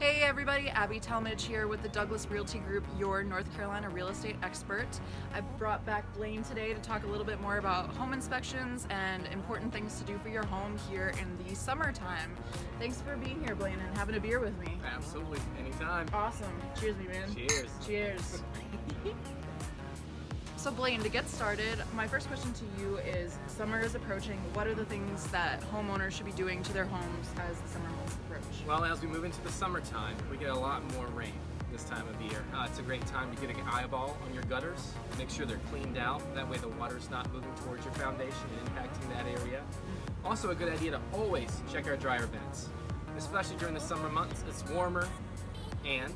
Hey everybody, Abby Talmadge here with the Douglas Realty Group, your North Carolina real estate expert. I brought back Blaine today to talk a little bit more about home inspections and important things to do for your home here in the summertime. Thanks for being here, Blaine, and having a beer with me. Absolutely, anytime. Awesome. Cheers, me man. Cheers. Cheers. So Blaine, to get started, my first question to you is, summer is approaching. What are the things that homeowners should be doing to their homes as the summer months approach? Well, as we move into the summertime, we get a lot more rain this time of year. It's a great time to get an eyeball on your gutters, make sure they're cleaned out. That way the water's not moving towards your foundation and impacting that area. Also a good idea to always check our dryer vents, especially during the summer months. It's warmer and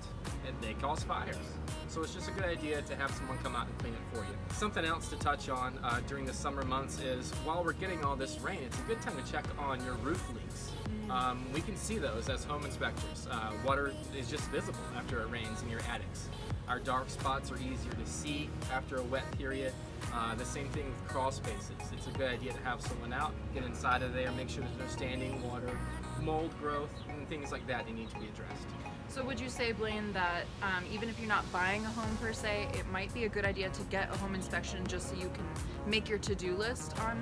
they cause fires. So it's just a good idea to have someone come out and clean it for you. Something else to touch on during the summer months is while we're getting all this rain, it's a good time to check on your roof leaks. We can see those as home inspectors. Water is just visible after it rains in your attics. Our dark spots are easier to see after a wet period. The same thing with crawl spaces. It's a good idea to have someone out, get inside of there, make sure there's no standing water, mold growth, and things like that need to be addressed. So would you say, Blaine, that even if you're not buying a home per se, it might be a good idea to get a home inspection just so you can make your to-do list on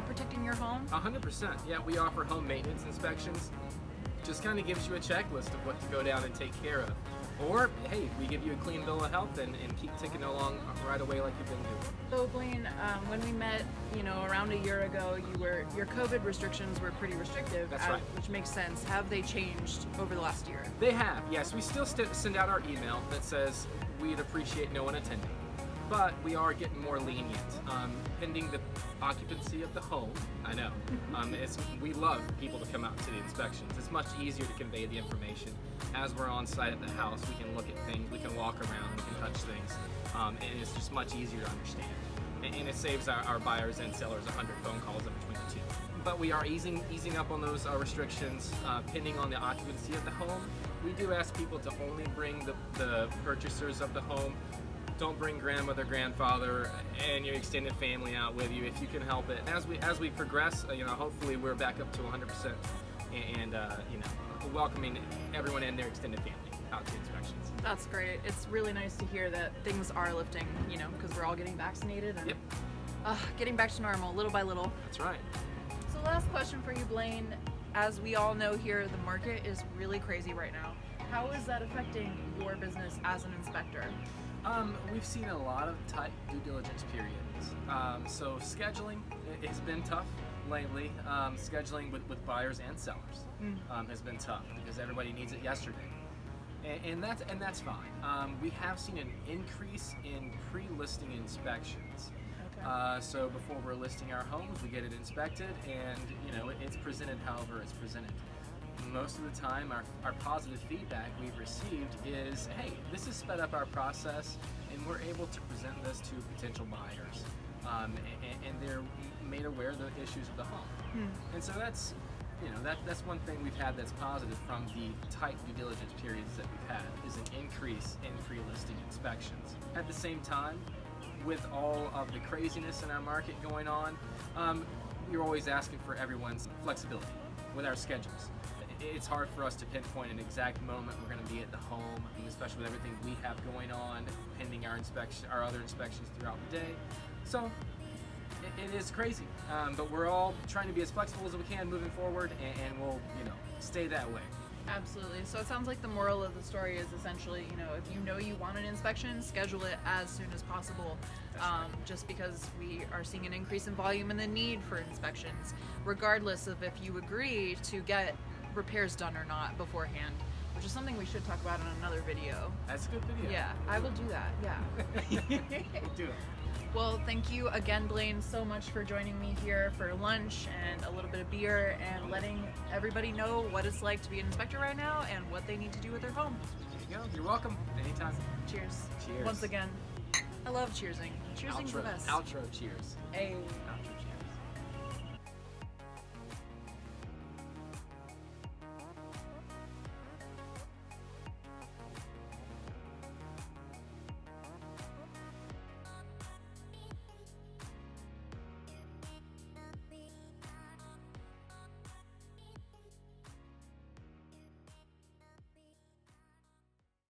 protecting your home? 100%. Yeah, we offer home maintenance inspections. Just kind of gives you a checklist of what to go down and take care of. Or, hey, we give you a clean bill of health and keep ticking along right away like you've been doing. So Blaine, when we met, around a year ago, your COVID restrictions were pretty restrictive. That's right. Which makes sense. Have they changed over the last year? They have, yes. We still send out our email that says we'd appreciate no one attending. But we are getting more lenient, pending the occupancy of the home. I know. We love people to come out to the inspections. It's much easier to convey the information. As we're on site at the house, we can look at things, we can walk around, we can touch things, and it's just much easier to understand. And it saves our buyers and sellers 100 phone calls in between the two. But we are easing up on those restrictions, pending on the occupancy of the home. We do ask people to only bring the purchasers of the home. Don't bring grandmother, grandfather, and your extended family out with you if you can help it. As we progress, hopefully we're back up to 100%, and welcoming everyone and their extended family out to inspections. That's great. It's really nice to hear that things are lifting, because we're all getting vaccinated and getting back to normal little by little. That's right. So last question for you, Blaine. As we all know here, the market is really crazy right now. How is that affecting your business as an inspector? We've seen a lot of tight due diligence periods. So scheduling has been tough lately. Scheduling with buyers and sellers has been tough because everybody needs it yesterday. And that's fine. We have seen an increase in pre-listing inspections. Okay. So before we're listing our homes, we get it inspected, and it's presented however it's presented. Most of the time, our positive feedback we've received is, hey, this has sped up our process, and we're able to present this to potential buyers, and they're made aware of the issues of the home. And so that's one thing we've had that's positive from the tight due diligence periods that we've had, is an increase in pre-listing inspections. At the same time, with all of the craziness in our market going on, we're always asking for everyone's flexibility with our schedules. It's hard for us to pinpoint an exact moment we're going to be at the home, especially with everything we have going on, pending our other inspections throughout the day. So it is crazy, but we're all trying to be as flexible as we can moving forward, and we'll stay that way. Absolutely. So it sounds like the moral of the story is essentially, if you want an inspection, schedule it as soon as possible. Right. Just because we are seeing an increase in volume and the need for inspections, regardless of if you agree to get repairs done or not beforehand, which is something we should talk about in another video. That's a good video. Yeah, I will do that. Yeah. Do it. Well, thank you again, Blaine, so much for joining me here for lunch and a little bit of beer and letting everybody know what it's like to be an inspector right now and what they need to do with their home. There you go. You're welcome. Anytime. Cheers. Cheers. Once again, I love cheersing. Cheersing's the best. Outro cheers. Hey. Outro.